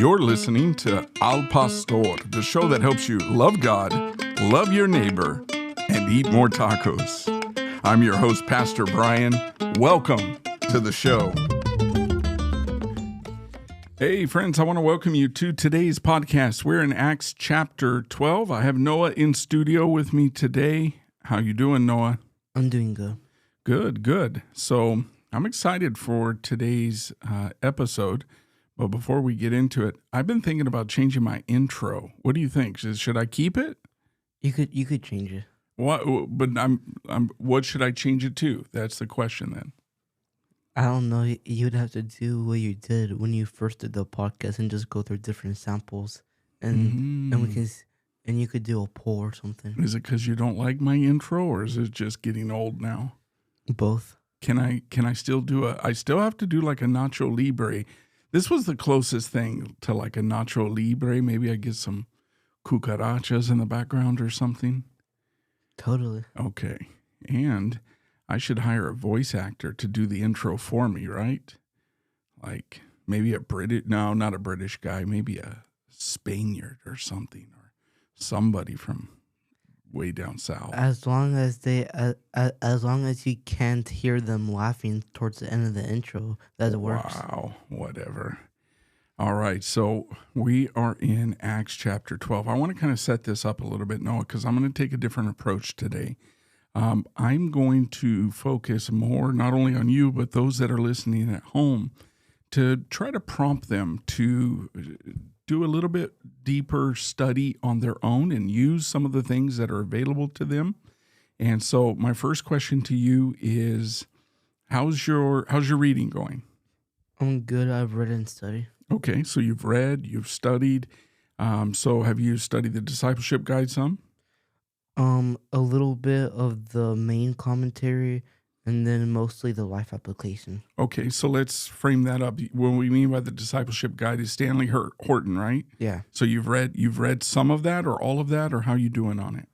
You're listening to Al Pastor, the show that helps you love God, love your neighbor, and eat more tacos. I'm your host, Pastor Brian. Welcome to the show. Hey, friends, I want to welcome you to today's podcast. We're in Acts chapter 12. I have Noah in studio with me today. How you doing, Noah? I'm doing good. Good. So I'm excited for today's episode. But before we get into it, I've been thinking about changing my intro. What do you think? Should I keep it? You could change it. What? But what should I change it to? That's the question then. I don't know. You'd have to do what you did when you first did the podcast and just go through different samples, and you could do a poll or something. Is it because you don't like my intro, or is it just getting old now? Both. Can I still do I still have to do like a Nacho Libre. This was the closest thing to like a Nacho Libre. Maybe I get some cucarachas in the background or something. Totally. Okay. And I should hire a voice actor to do the intro for me, right? Like maybe not a British guy, maybe a Spaniard or something, or somebody from way down south. As long as you can't hear them laughing towards the end of the intro, that works. Wow, whatever. All right, so we are in Acts chapter 12. I want to kind of set this up a little bit, Noah, because I'm going to take a different approach today. I'm going to focus more not only on you, but those that are listening at home, to try to prompt them to do a little bit deeper study on their own and use some of the things that are available to them. And so my first question to you is, how's your reading going? I'm good. I've read and studied. Okay, so you've read, you've studied. So have you studied the discipleship guide some? A little bit of the main commentary, and then mostly the life application. Okay, so let's frame that up. What we mean by the discipleship guide is Stanley Horton, right? Yeah. So you've read some of that or all of that, or how you doing on it?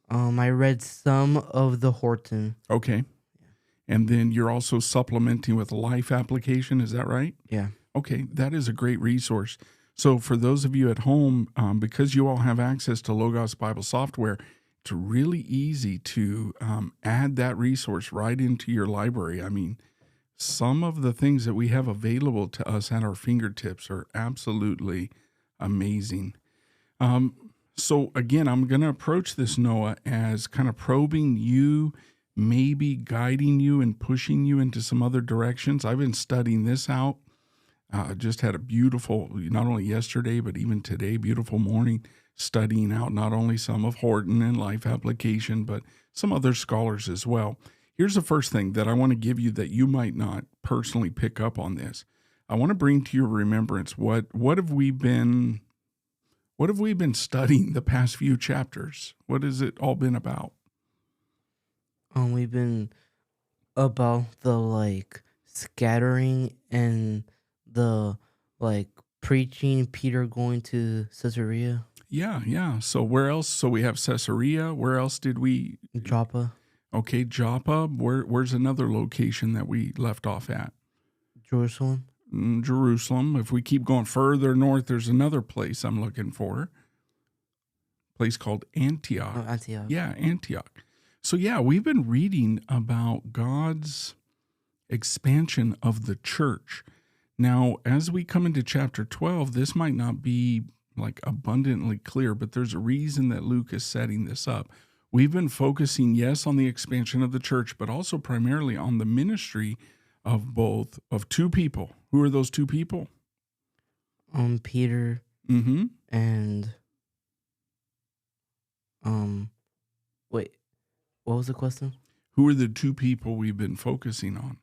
I read some of the Horton. Okay. Yeah. And then you're also supplementing with life application, is that right? Yeah. Okay, that is a great resource. So for those of you at home, because you all have access to Logos Bible software, it's really easy to add that resource right into your library. I mean, some of the things that we have available to us at our fingertips are absolutely amazing. So again, I'm going to approach this, Noah, as kind of probing you, maybe guiding you and pushing you into some other directions. I've been studying this out. Just had a beautiful, not only yesterday, but even today, beautiful morning, studying out not only some of Horton and life application, but some other scholars as well. Here's the first thing that I want to give you that you might not personally pick up on this. I want to bring to your remembrance what have we been studying the past few chapters? What has it all been about? We've been about the scattering and the preaching, Peter going to Caesarea. Yeah. So where else? So we have Caesarea. Where else did we? Joppa. Okay, Joppa. Where's another location that we left off at? Jerusalem. Jerusalem. If we keep going further north, there's another place I'm looking for. A place called Antioch. Oh, Antioch. Yeah, Antioch. So yeah, we've been reading about God's expansion of the church. Now, as we come into chapter 12, this might not be abundantly clear, but there's a reason that Luke is setting this up. We've been focusing, yes, on the expansion of the church, but also primarily on the ministry of two people. Who are those two people? Peter and wait, what was the question? Who are the two people we've been focusing on?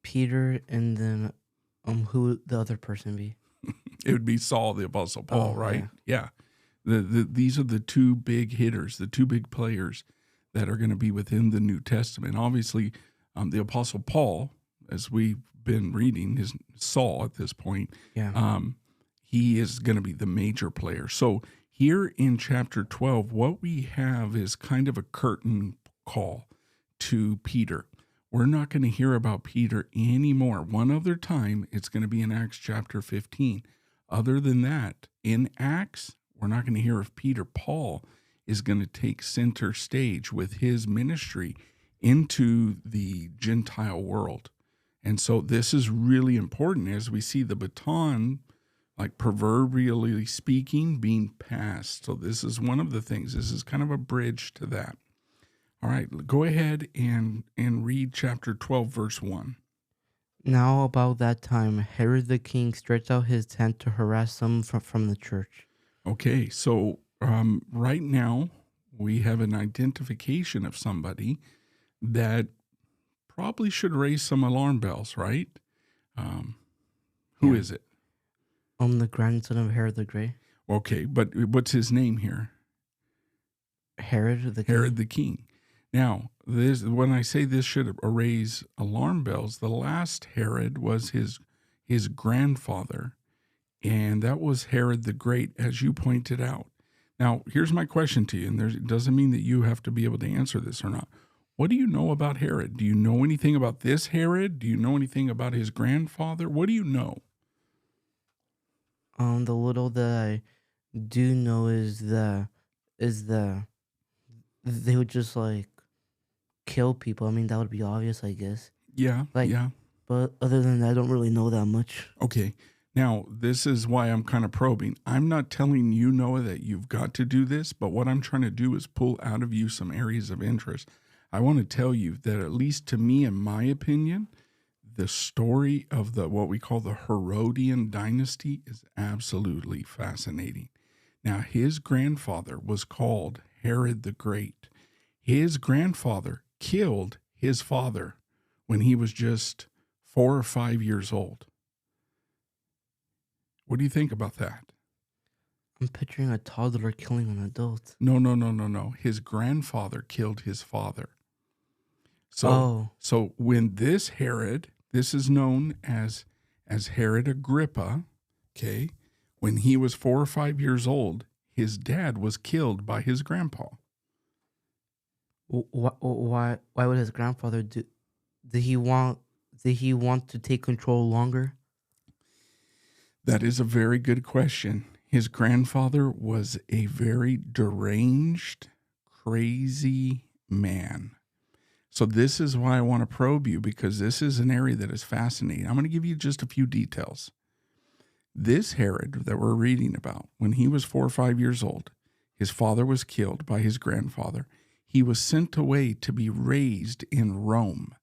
Peter, and then who would the other person be? It would be Saul, the Apostle Paul, right? Yeah. These are the two big hitters, the two big players that are going to be within the New Testament. Obviously, the Apostle Paul, as we've been reading, is Saul at this point. Yeah. He is going to be the major player. So here in chapter 12, what we have is kind of a curtain call to Peter. We're not going to hear about Peter anymore. One other time, it's going to be in Acts chapter 15. Other than that, in Acts, we're not going to hear of Peter. Paul is going to take center stage with his ministry into the Gentile world. And so this is really important as we see the baton, like proverbially speaking, being passed. So this is one of the things. This is kind of a bridge to that. All right, go ahead and read chapter 12, verse 1. Now about that time, Herod the king stretched out his hand to harass some from the church. Okay, so right now we have an identification of somebody that probably should raise some alarm bells, right? Who is it? The grandson of Herod the Great. Okay, but what's his name here? Herod the king. Herod the king. Now, when I say this should raise alarm bells, the last Herod was his grandfather, and that was Herod the Great, as you pointed out. Now, here's my question to you, and it doesn't mean that you have to be able to answer this or not. What do you know about Herod? Do you know anything about this Herod? Do you know anything about his grandfather? What do you know? The little that I do know is they would just like kill people. I mean, that would be obvious, I guess. Yeah, yeah. But other than that, I don't really know that much. Okay. Now, this is why I'm kind of probing. I'm not telling you, Noah, that you've got to do this, but what I'm trying to do is pull out of you some areas of interest. I want to tell you that, at least to me, in my opinion, the story of what we call the Herodian dynasty is absolutely fascinating. Now, his grandfather was called Herod the Great. His grandfather killed his father when he was just 4 or 5 years old. What do you think about that? I'm picturing a toddler killing an adult. No. His grandfather killed his father. So when this Herod, this is known as Herod Agrippa, okay, when he was 4 or 5 years old, his dad was killed by his grandpa. Why would his grandfather do? Did he want to take control longer? That is a very good question. His grandfather was a very deranged, crazy man. So this is why I want to probe you, because this is an area that is fascinating. I'm going to give you just a few details. This Herod that we're reading about, when he was 4 or 5 years old, his father was killed by his grandfather. He was sent away to be raised in Rome.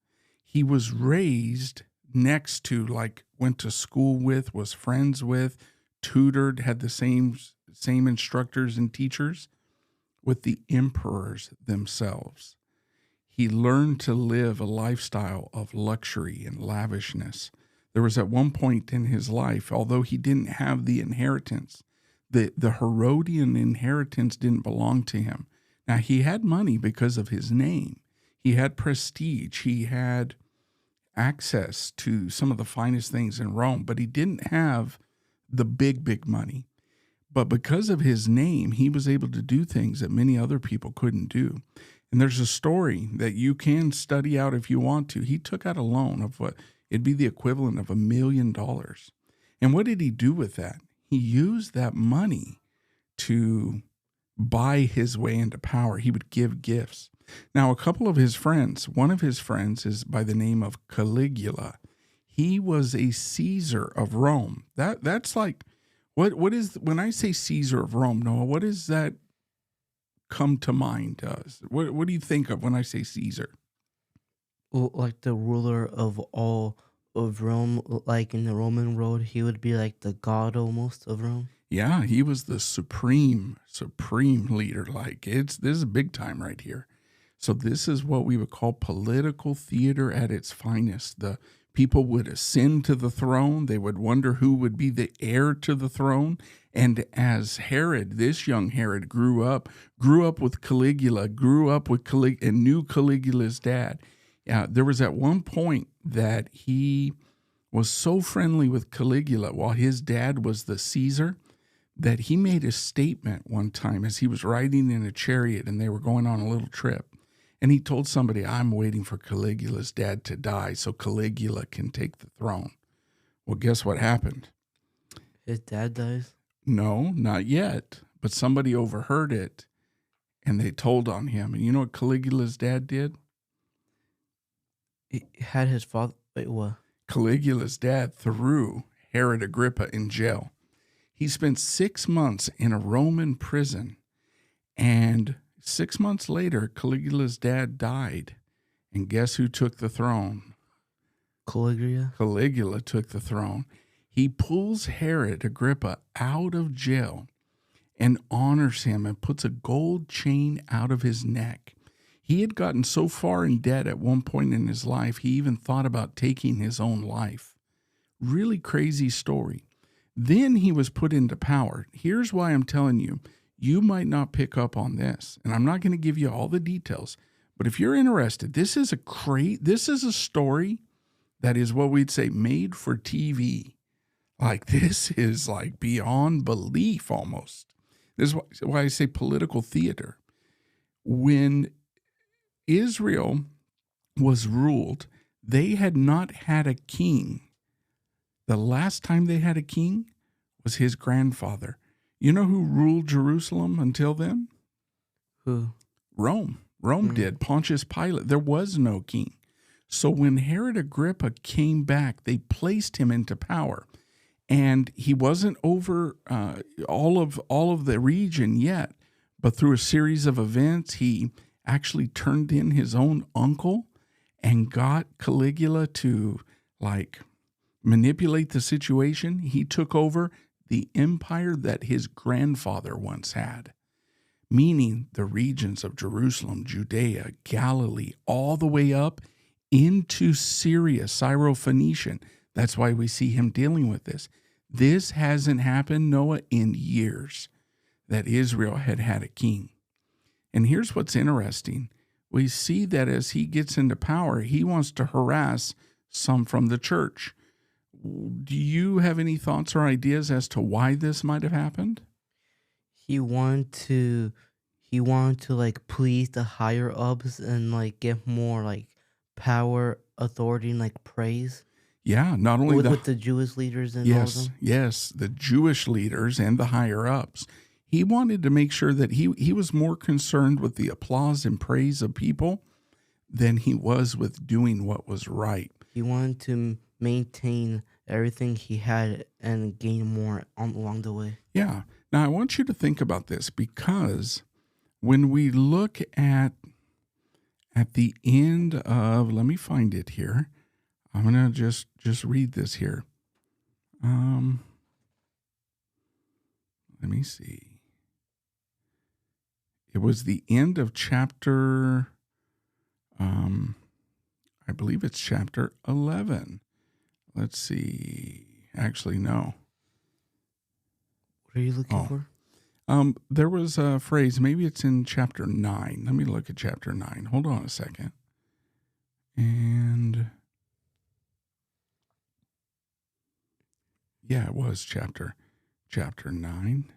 He was raised next to, like, went to school with, was friends with, tutored, had the same instructors and teachers with the emperors themselves. He learned to live a lifestyle of luxury and lavishness. There was at one point in his life, although he didn't have the inheritance, the Herodian inheritance didn't belong to him. Now, he had money because of his name. He had prestige. He had access to some of the finest things in Rome, but he didn't have the big money. But because of his name, he was able to do things that many other people couldn't do. And there's a story that you can study out if you want to. He took out a loan of what it'd be the equivalent of $1 million. And what did he do with that? He used that money to buy his way into power. He would give gifts. Now, a couple of his friends, one of his friends is by the name of Caligula. He was a Caesar of Rome. That's like, what is, when I say Caesar of Rome, Noah, what does that come to mind? What do you think of when I say Caesar? Well, like the ruler of all of Rome, like in the Roman road, he would be like the god almost of Rome. Yeah, he was the supreme leader. Like, this is big time right here. So this is what we would call political theater at its finest. The people would ascend to the throne. They would wonder who would be the heir to the throne. And as Herod, this young Herod, grew up with Caligula, and knew Caligula's dad. There was at one point that he was so friendly with Caligula while his dad was the Caesar that he made a statement one time as he was riding in a chariot and they were going on a little trip. And he told somebody, I'm waiting for Caligula's dad to die so Caligula can take the throne. Well, guess what happened? His dad dies? No, not yet. But somebody overheard it and they told on him. And you know what Caligula's dad did? He had his father. Wait, what? Caligula's dad threw Herod Agrippa in jail. He spent 6 months in a Roman prison. And 6 months later, Caligula's dad died. And guess who took the throne? Caligula? Caligula took the throne. He pulls Herod Agrippa out of jail and honors him and puts a gold chain out of his neck. He had gotten so far in debt at one point in his life, he even thought about taking his own life. Really crazy story. Then he was put into power. Here's why I'm telling you, you might not pick up on this, and I'm not going to give you all the details, but if you're interested, this is a story that is what we'd say made for TV. Like, this is like beyond belief almost. This is why I say political theater. When Israel was ruled, they had not had a king. The last time they had a king was his grandfather. You know who ruled Jerusalem until then? Who? Rome. Rome did. Pontius Pilate. There was no king. So when Herod Agrippa came back, they placed him into power. And he wasn't over all of the region yet, but through a series of events, he actually turned in his own uncle and got Caligula to manipulate the situation. He took over the empire that his grandfather once had, meaning the regions of Jerusalem, Judea, Galilee, all the way up into Syria, Syro-Phoenician. That's why we see him dealing with this. This hasn't happened, Noah, in years that Israel had a king. And here's what's interesting. We see that as he gets into power, he wants to harass some from the church. Do you have any thoughts or ideas as to why this might have happened? He wanted to please the higher ups and get more power, authority, and praise. Yeah, not only with the Jewish leaders and all of them. Yes, the Jewish leaders and the higher ups. He wanted to make sure that he was more concerned with the applause and praise of people than he was with doing what was right. He wanted to maintain everything he had and gain more along the way. Yeah. Now, I want you to think about this, because when we look at the end of, let me find it here. I'm going to just read this here. Let me see. It was the end of chapter, I believe it's chapter 11. Let's see. Actually, no. What are you looking for? There was a phrase, maybe it's in chapter 9. Let me look at chapter 9. Hold on a second. And yeah, it was chapter 9.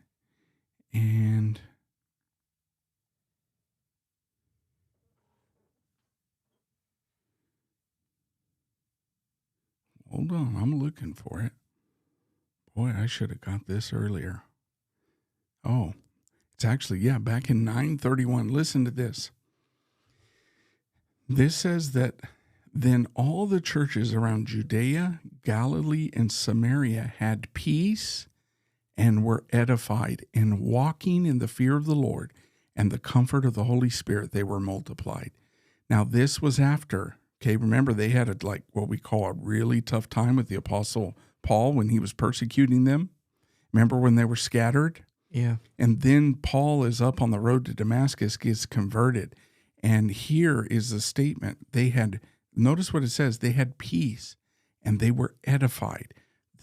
And hold on, I'm looking for it. Boy, I should have got this earlier. Oh, it's actually, back in 931. Listen to this. This says that then all the churches around Judea, Galilee, and Samaria had peace and were edified, and walking in the fear of the Lord and the comfort of the Holy Spirit, they were multiplied. Now, this was after, remember they had what we call a really tough time with the Apostle Paul when he was persecuting them. Remember when they were scattered? Yeah. And then Paul is up on the road to Damascus, gets converted. And here is the statement. Notice what it says, they had peace and they were edified.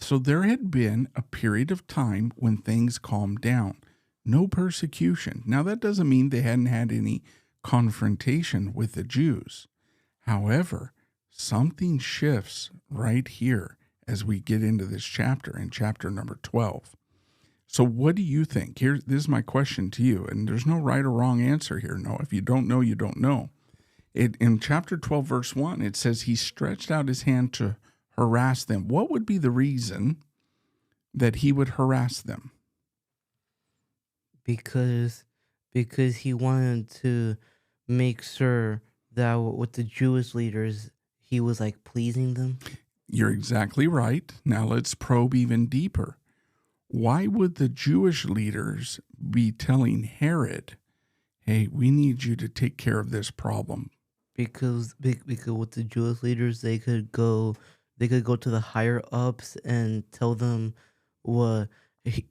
So there had been a period of time when things calmed down. No persecution. Now that doesn't mean they hadn't had any confrontation with the Jews. However, something shifts right here as we get into this chapter, in chapter number 12. So what do you think? This is my question to you, and there's no right or wrong answer here. No, if you don't know, you don't know. In chapter 12, verse 1, it says he stretched out his hand to harass them. What would be the reason that he would harass them? Because he wanted to make sure that with the Jewish leaders, he was like pleasing them. You're exactly right. Now let's probe even deeper. Why would the Jewish leaders be telling Herod, hey, we need you to take care of this problem? Because with the Jewish leaders, they could go to the higher ups and tell them what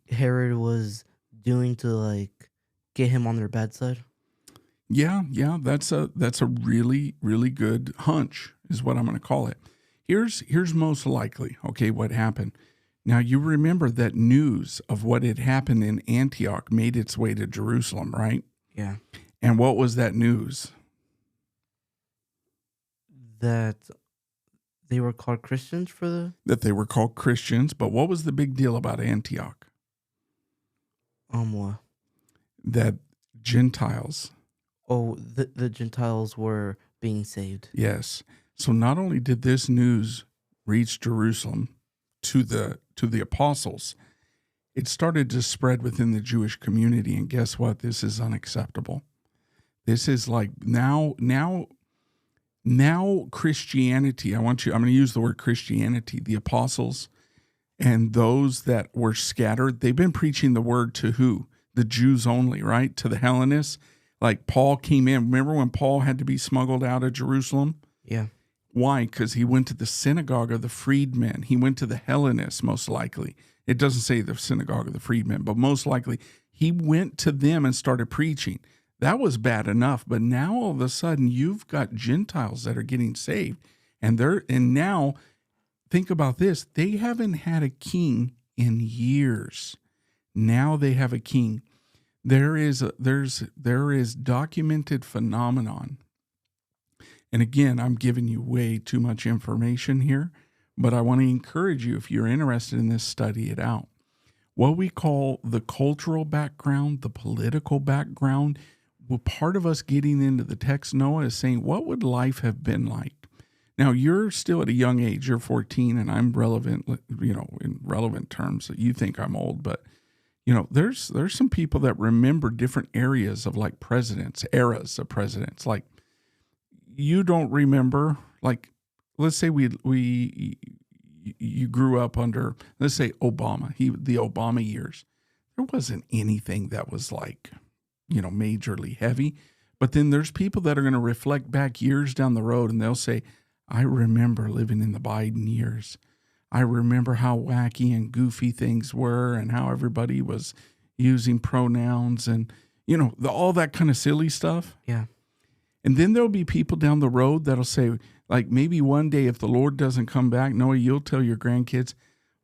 Herod was doing to like get him on their bad side. Yeah, that's a really, really good hunch, is what I'm going to call it. Here's most likely, okay, what happened. Now, you remember that news of what had happened in Antioch made its way to Jerusalem, right? Yeah. And what was that news? That they were called Christians That they were called Christians, but what was the big deal about Antioch? What? That Gentiles. Oh, the Gentiles were being saved. Yes. So not only did this news reach Jerusalem to the apostles, it started to spread within the Jewish community. And guess what? This is unacceptable. This is like now Christianity. I'm going to use the word Christianity. The apostles and those that were scattered, they've been preaching the word to who? The Jews only, right? To the Hellenists. Like Paul came in. Remember when Paul had to be smuggled out of Jerusalem? Yeah. Why? Because he went to the synagogue of the freedmen. He went to the Hellenists, most likely. It doesn't say the synagogue of the freedmen, but most likely he went to them and started preaching. That was bad enough, but now all of a sudden you've got Gentiles that are getting saved, and now think about this: they haven't had a king in years. Now they have a king. There is documented phenomenon. And again, I'm giving you way too much information here, but I want to encourage you, if you're interested in this, study it out. What we call the cultural background, the political background, well, part of us getting into the text, Noah, is saying, what would life have been like? Now, you're still at a young age. You're 14, and I'm relevant, in relevant terms. You think I'm old, but there's some people that remember different areas of like presidents, eras of presidents. Like you don't remember, like let's say you grew up under, let's say Obama, the Obama years. There wasn't anything that was like, majorly heavy. But then there's people that are going to reflect back years down the road and they'll say, I remember living in the Biden years. I remember how wacky and goofy things were and how everybody was using pronouns and, all that kind of silly stuff. Yeah. And then there'll be people down the road that'll say, like, maybe one day if the Lord doesn't come back, Noah, you'll tell your grandkids,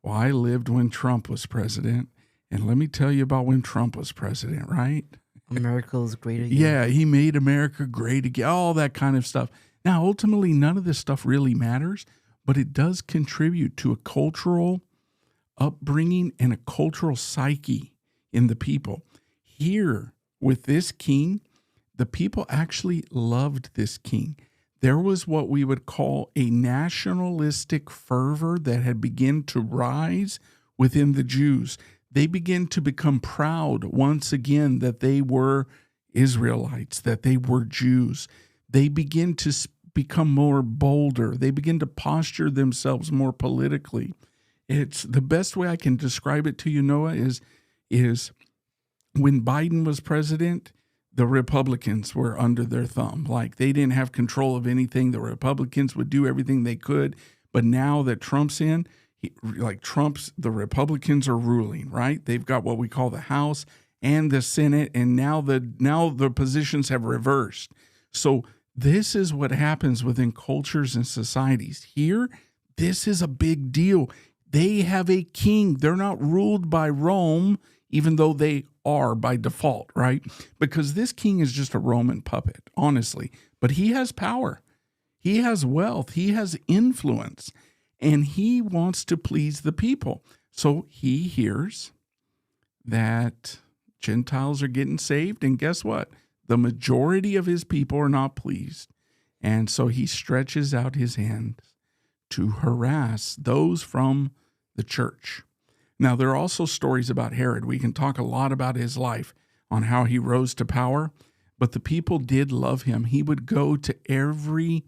well, I lived when Trump was president. And let me tell you about when Trump was president, right? America was great again. Yeah, he made America great again, all that kind of stuff. Now, ultimately, none of this stuff really matters, but it does contribute to a cultural upbringing and a cultural psyche in the people. Here, with this king, the people actually loved this king. There was what we would call a nationalistic fervor that had begun to rise within the Jews. They began to become proud once again that they were Israelites, that they were Jews. They begin to become more bolder. They begin to posture themselves more politically. It's the best way I can describe it to you, Noah, is when Biden was president, the Republicans were under their thumb. Like they didn't have control of anything. The Republicans would do everything they could. But now that Trump's in, the Republicans are ruling, right? They've got what we call the House and the Senate, and now the positions have reversed. So this is what happens within cultures and societies. Here, this is a big deal. They have a king. They're not ruled by Rome, even though they are by default, right? Because this king is just a Roman puppet, honestly. But he has power. He has wealth. He has influence. And he wants to please the people. So he hears that Gentiles are getting saved. And guess what? The majority of his people are not pleased. And so he stretches out his hand to harass those from the church. Now, there are also stories about Herod. We can talk a lot about his life on how he rose to power, but the people did love him. He would go to every,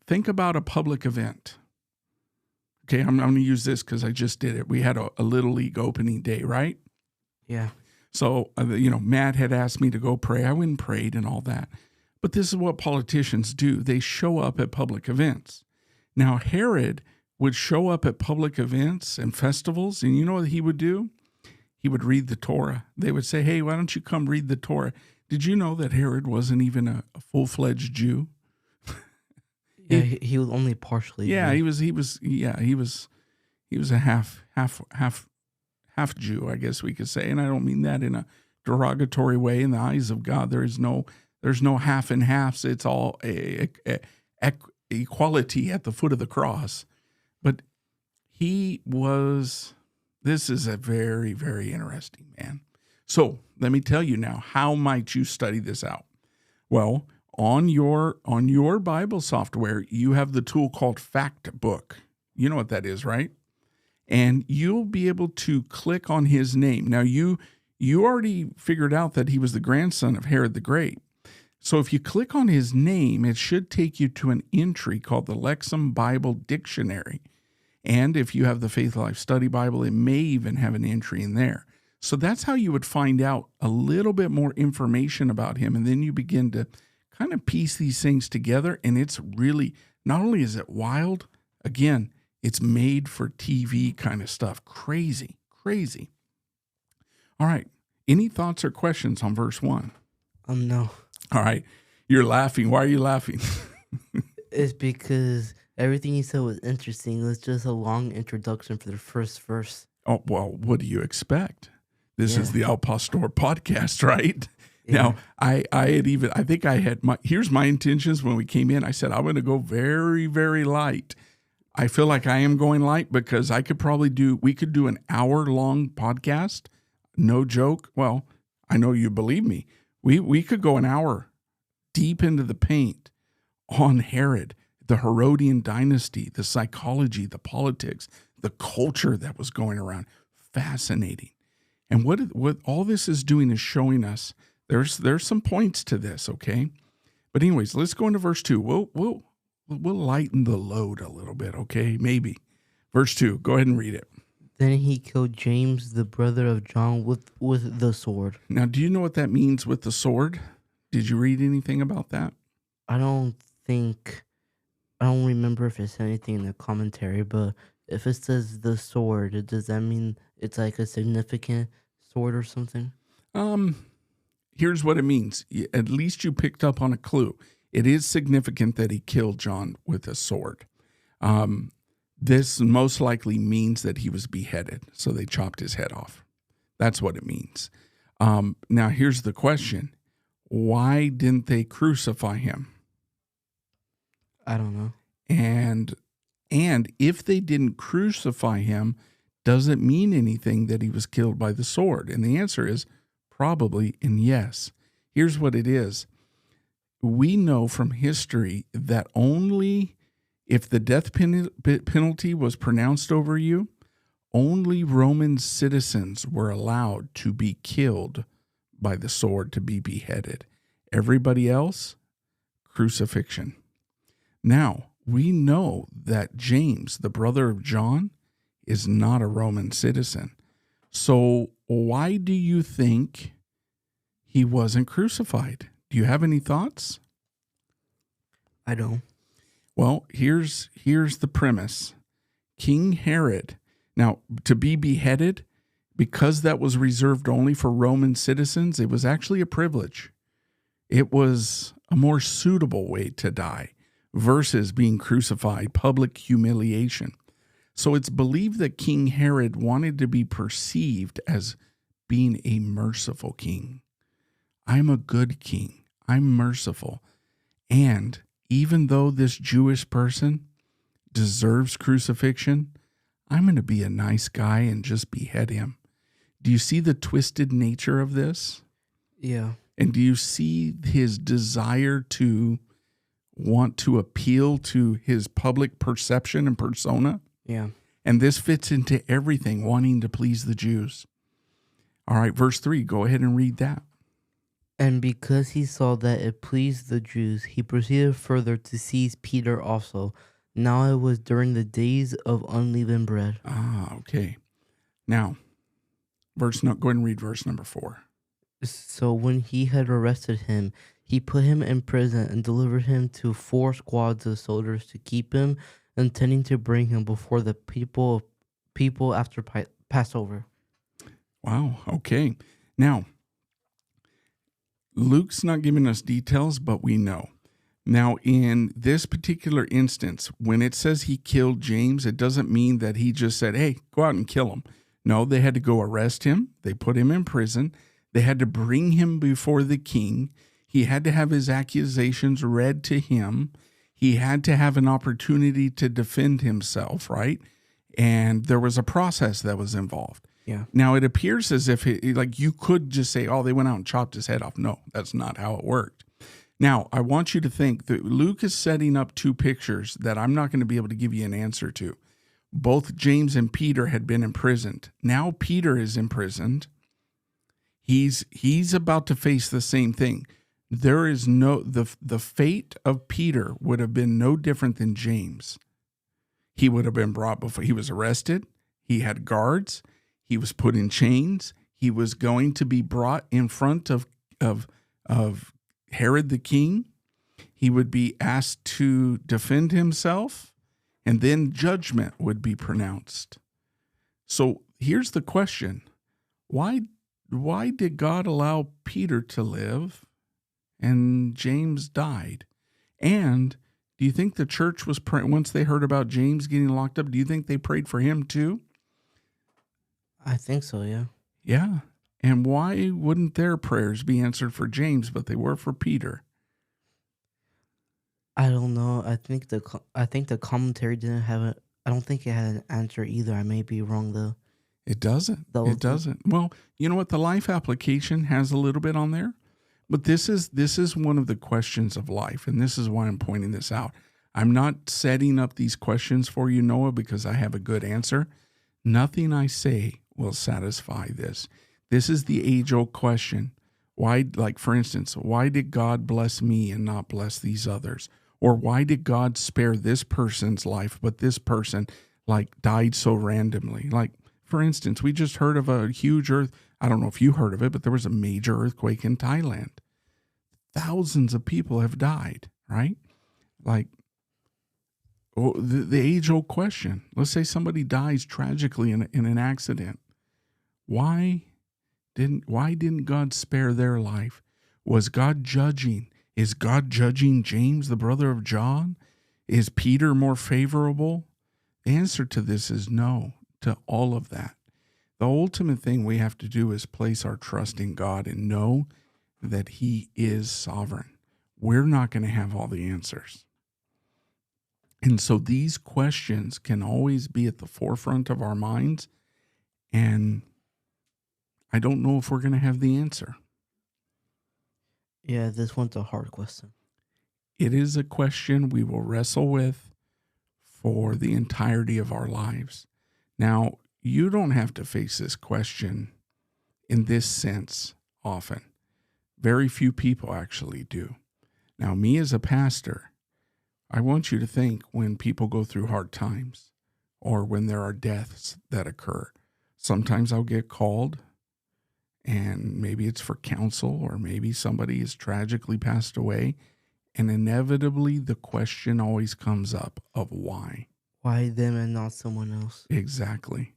think about a public event. Okay, I'm going to use this because I just did it. We had a Little League opening day, right? Yeah. So, Matt had asked me to go pray. I went and prayed and all that. But this is what politicians do. They show up at public events. Now, Herod would show up at public events and festivals, and you know what he would do? He would read the Torah. They would say, hey, why don't you come read the Torah? Did you know that Herod wasn't even a full-fledged Jew? Yeah, he was only partially. Yeah, Jew. he was a half Jew, I guess we could say. And I don't mean that in a derogatory way. In the eyes of God, there's no half and halves. It's all equality at the foot of the cross. But this is a very, very interesting man. So let me tell you now, how might you study this out? Well, on your Bible software, you have the tool called Fact Book. You know what that is, right? And you'll be able to click on his name. Now, you already figured out that he was the grandson of Herod the Great. So if you click on his name, it should take you to an entry called the Lexham Bible Dictionary. And if you have the Faith Life Study Bible, it may even have an entry in there. So that's how you would find out a little bit more information about him. And then you begin to kind of piece these things together. And it's really, not only is it wild, again, it's made for TV kind of stuff. Crazy, crazy. All right. Any thoughts or questions on verse 1? No. All right. You're laughing. Why are you laughing? It's because everything you said was interesting. It was just a long introduction for the first verse. Oh, well, what do you expect? This is the Al Pastor podcast, right? Yeah. Now, here's my intentions when we came in. I said, I'm going to go very, very light. I feel like I am going light because we could do an hour-long podcast. No joke. Well, I know you believe me. We could go an hour deep into the paint on Herod, the Herodian dynasty, the psychology, the politics, the culture that was going around. Fascinating. And what all this is doing is showing us there's some points to this, okay? But anyways, let's go into verse 2. We'll lighten the load a little bit, okay? Maybe. Verse 2. Go ahead and read it. Then he killed James, the brother of John, with the sword. Now, do you know what that means with the sword? Did you read anything about that? I don't remember if it said anything in the commentary, but if it says the sword, does that mean it's like a significant sword or something? Here's what it means. At least you picked up on a clue. It is significant that he killed John with a sword. This most likely means that he was beheaded, so they chopped his head off. That's what it means. Now, here's the question. Why didn't they crucify him? I don't know. And if they didn't crucify him, does it mean anything that he was killed by the sword? And the answer is probably and yes. Here's what it is. We know from history that only if the death penalty was pronounced over you, only Roman citizens were allowed to be killed by the sword, to be beheaded. Everybody else, crucifixion. Now, we know that James, the brother of John, is not a Roman citizen. So why do you think he wasn't crucified? Do you have any thoughts? I don't. Well, here's the premise. King Herod, now to be beheaded, because that was reserved only for Roman citizens, it was actually a privilege. It was a more suitable way to die versus being crucified, public humiliation. So it's believed that King Herod wanted to be perceived as being a merciful king. I'm a good king. I'm merciful. And even though this Jewish person deserves crucifixion, I'm going to be a nice guy and just behead him. Do you see the twisted nature of this? Yeah. And do you see his desire to want to appeal to his public perception and persona. Yeah. And this fits into everything, wanting to please the Jews. All right, verse 3, go ahead and read that. And because he saw that it pleased the Jews, he proceeded further to seize Peter also. Now it was during the days of unleavened bread. Ah, okay. Now, go ahead and read verse number 4. So when he had arrested him, he put him in prison and delivered him to 4 squads of soldiers to keep him, intending to bring him before the people after Passover. Wow, okay. Now, Luke's not giving us details, but we know. Now, in this particular instance, when it says he killed James, it doesn't mean that he just said, hey, go out and kill him. No, they had to go arrest him. They put him in prison. They had to bring him before the king. He had to have his accusations read to him. He had to have an opportunity to defend himself, right? And there was a process that was involved. Yeah. Now, it appears as if like you could just say, oh, they went out and chopped his head off. No, that's not how it worked. Now, I want you to think that Luke is setting up 2 pictures that I'm not going to be able to give you an answer to. Both James and Peter had been imprisoned. Now Peter is imprisoned. He's about to face the same thing. There is the fate of Peter would have been no different than James. He would have been brought before. He was arrested. He had guards. He was put in chains. He was going to be brought in front of Herod the king. He would be asked to defend himself, and then judgment would be pronounced. So here's the question. Why did God allow Peter to live and James died? And do you think the church was praying once they heard about James getting locked up? Do you think they prayed for him too? I think so, yeah. Yeah. And why wouldn't their prayers be answered for James, but they were for Peter? I don't know. I think the commentary didn't have it. I don't think it had an answer either. I may be wrong though. It doesn't. It doesn't. Well, you know what? The life application has a little bit on there, but this is one of the questions of life, and this is why I'm pointing this out. I'm not setting up these questions for you, Noah, because I have a good answer. Nothing I say will satisfy this. This is the age-old question. Why, like for instance, why did God bless me and not bless these others? Or why did God spare this person's life, but this person like died so randomly? Like, for instance, we just heard of a huge I don't know if you heard of it, but there was a major earthquake in Thailand. Thousands of people have died, right? Like, the age-old question. Let's say somebody dies tragically in an accident. Why didn't God spare their life? Was God judging? Is God judging James, the brother of John? Is Peter more favorable? The answer to this is no, to all of that. The ultimate thing we have to do is place our trust in God and know that He is sovereign. We're not going to have all the answers. And so these questions can always be at the forefront of our minds, and I don't know if we're going to have the answer. Yeah, this one's a hard question. It is a question we will wrestle with for the entirety of our lives. Now, you don't have to face this question in this sense often. Very few people actually do. Now, me as a pastor, I want you to think when people go through hard times or when there are deaths that occur. Sometimes I'll get called, and maybe it's for counsel, or maybe somebody has tragically passed away, and inevitably the question always comes up of why. Why them and not someone else? Exactly.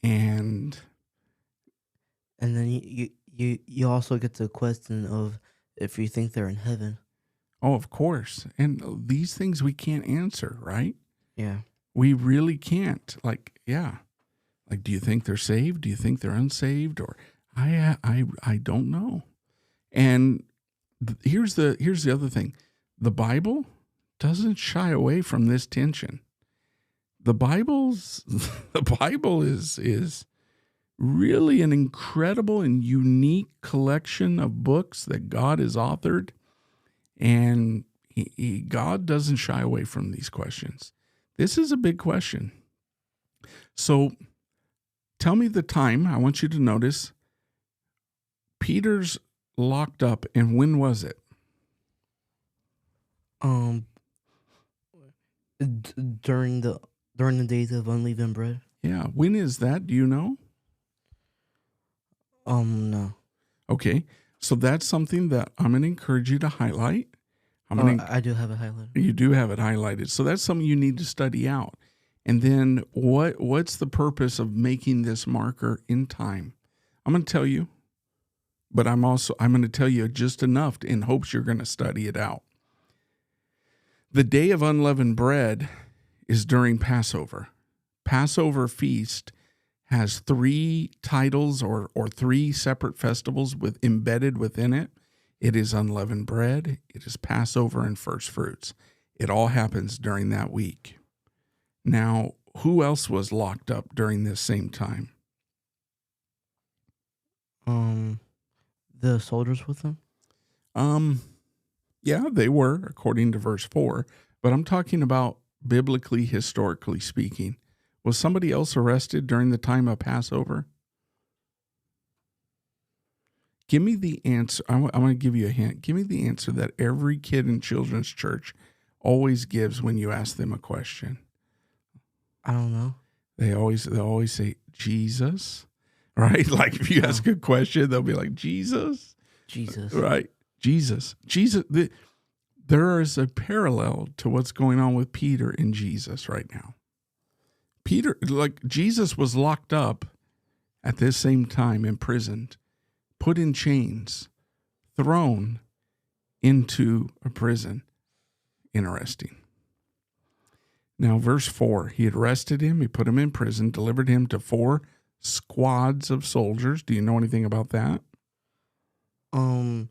And then you also get the question of if you think they're in heaven. oh, of course. And these things we can't answer, right? Yeah. We really can't. Like, yeah. Like, do you think they're saved? Do you think they're unsaved? Or I don't know. And here's the other thing. The Bible doesn't shy away from this tension. The Bible is really an incredible and unique collection of books that God has authored. And God doesn't shy away from these questions. This is a big question. So tell me the time. I want you to notice Peter's locked up, and when was it? Um, during the days of unleavened bread. Yeah. When is that? Do you know? No. Okay. So that's something that I'm going to encourage you to highlight. I do have it highlighted. You do have it highlighted. So that's something you need to study out. And then what's the purpose of making this marker in time? I'm going to tell you, but I'm going to tell you just enough in hopes you're going to study it out. The Day of Unleavened Bread is during Passover. Passover feast has 3 titles or 3 separate festivals embedded within it. It is unleavened bread, it is Passover, and first fruits. It all happens during that week. Now, who else was locked up during this same time? The soldiers with them? Yeah, they were, according to verse 4. But I'm talking about biblically, historically speaking. Was somebody else arrested during the time of Passover? Give me the answer. I'm going to give you a hint. Give me the answer that every kid in children's church always gives when you ask them a question. I don't know. They always say Jesus, right? Like if you ask a question, they'll be like Jesus, right? Jesus. There is a parallel to what's going on with Peter and Jesus right now. Peter, like Jesus, was locked up at this same time, imprisoned, put in chains, thrown into a prison. Interesting. Now, verse 4, he had arrested him, he put him in prison, delivered him to 4 squads of soldiers. Do you know anything about that? Didn't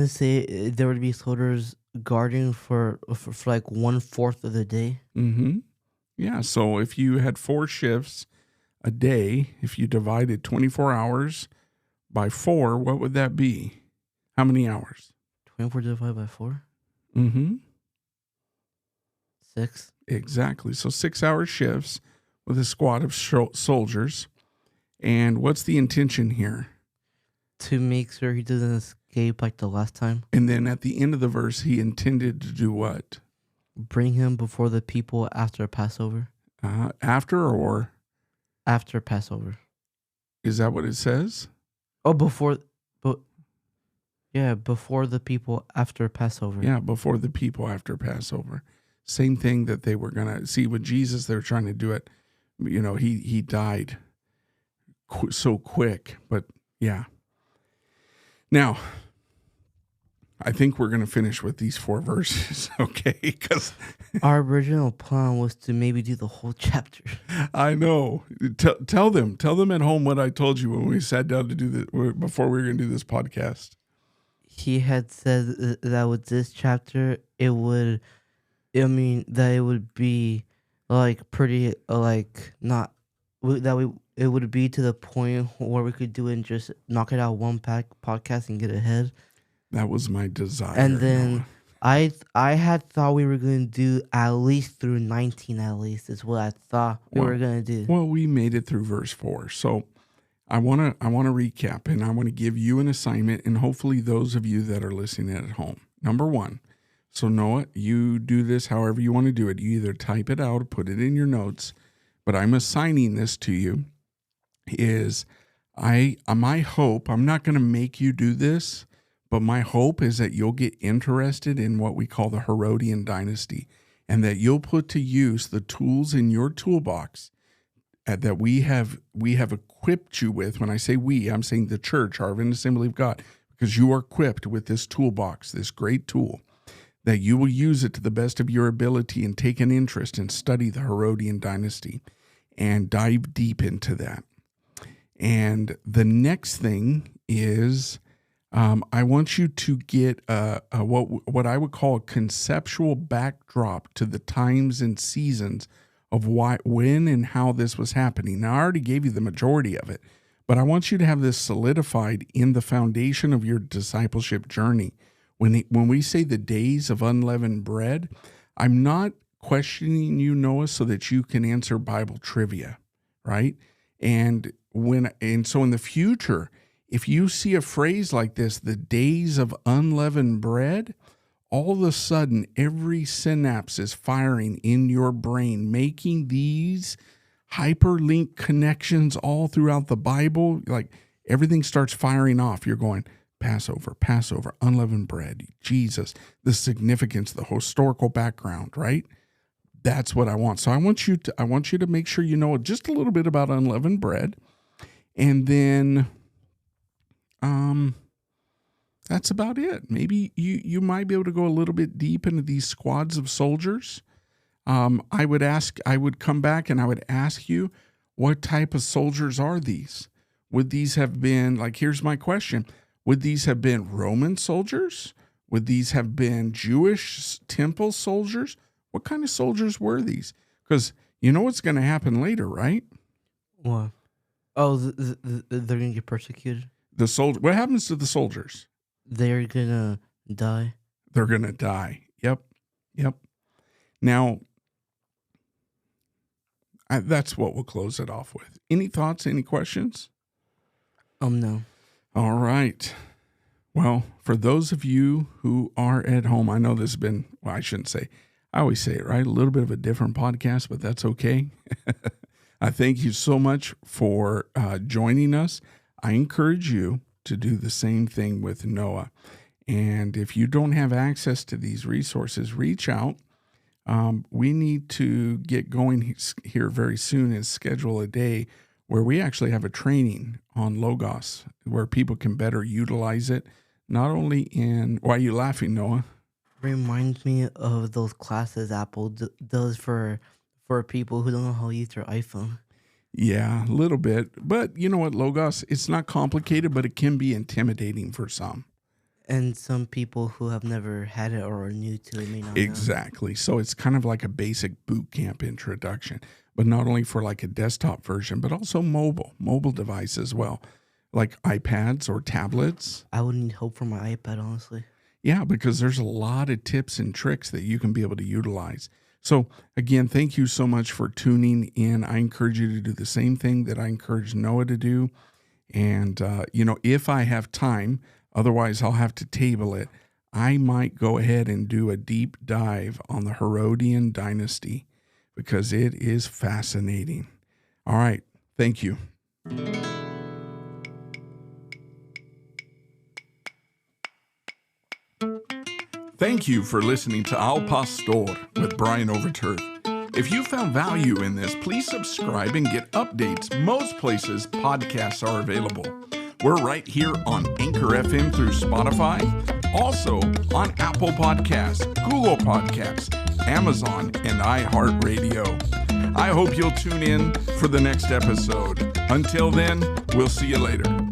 it say there would be soldiers guarding for like 1/4 of the day? Mm-hmm. Yeah, so if you had 4 shifts a day, if you divided 24 hours by 4, what would that be? How many hours? 24 divided by 4? Mm-hmm. 6. Exactly. So 6-hour shifts with a squad of soldiers. And what's the intention here? To make sure he doesn't escape like the last time. And then at the end of the verse, he intended to do what? Bring him before the people after Passover. After or? After Passover. Is that what it says? Oh, before the people after Passover. Yeah, before the people after Passover. Same thing that they were going to see with Jesus. They were trying to do it. You know, he died so quick, but yeah. Now, I think we're going to finish with these 4 verses, okay? Because our original plan was to maybe do the whole chapter. I know. Tell them at home what I told you when we sat down to do this, before we were going to do this podcast. He had said that with this chapter, it would be like pretty it would be to the point where we could do it and just knock it out one podcast and get ahead. That was my desire. And then I had thought we were going to do at least through 19 is what I thought we were going to do. Well, we made it through verse 4. So I want to recap, and I want to give you an assignment, and hopefully those of you that are listening at home. Number 1. So Noah, you do this however you want to do it. You either type it out or put it in your notes, but I'm assigning this to you. Is my hope, I'm not going to make you do this, but my hope is that you'll get interested in what we call the Herodian dynasty, and that you'll put to use the tools in your toolbox that we have equipped you with. When I say we, I'm saying the church, Harvard Assembly of God, because you are equipped with this toolbox, this great tool, that you will use it to the best of your ability and take an interest and study the Herodian dynasty and dive deep into that. And the next thing is I want you to get what I would call a conceptual backdrop to the times and seasons of why, when, and how this was happening. Now, I already gave you the majority of it, but I want you to have this solidified in the foundation of your discipleship journey, When we say the days of unleavened bread, I'm not questioning you, Noah, so that you can answer Bible trivia, right? And so in the future, if you see a phrase like this, the days of unleavened bread, all of a sudden, every synapse is firing in your brain, making these hyperlink connections all throughout the Bible. Like everything starts firing off. You're going, Passover, unleavened bread, Jesus, the significance, the historical background, right? That's what I want. So I want you to make sure you know just a little bit about unleavened bread. And then that's about it. Maybe you might be able to go a little bit deep into these squads of soldiers. I would come back and I would ask you, what type of soldiers are these? Would these have been, like, here's my question. Would these have been Roman soldiers? Would these have been Jewish temple soldiers? What kind of soldiers were these? Because you know what's going to happen later, right? What? Oh, they're going to get persecuted? What happens to the soldiers? They're going to die. They're going to die. Yep. Now, that's what we'll close it off with. Any thoughts? Any questions? No. All right. Well, for those of you who are at home, I know this has been, well, I shouldn't say, I always say it, right? A little bit of a different podcast, but that's okay. I thank you so much for joining us. I encourage you to do the same thing with Noah. And if you don't have access to these resources, reach out. We need to get going here very soon and schedule a day where we actually have a training on Logos where people can better utilize it. Not only in, why are you laughing, Noah? Reminds me of those classes Apple does for people who don't know how to use their iPhone. Yeah, a little bit. But you know what, Logos, it's not complicated, but it can be intimidating for some. And some people who have never had it or are new to it may not Exactly. know. So it's kind of like a basic boot camp introduction, but not only for like a desktop version, but also mobile device as well, like iPads or tablets. I would need help for my iPad, honestly. Yeah, because there's a lot of tips and tricks that you can be able to utilize. So again, thank you so much for tuning in. I encourage you to do the same thing that I encourage Noah to do. And, if I have time, otherwise I'll have to table it, I might go ahead and do a deep dive on the Herodian dynasty because it is fascinating. All right. Thank you. Thank you for listening to Al Pastor with Brian Overturf. If you found value in this, please subscribe and get updates most places podcasts are available. We're right here on Anchor FM through Spotify, also on Apple Podcasts, Google Podcasts, Amazon, and iHeartRadio. I hope you'll tune in for the next episode. Until then, we'll see you later.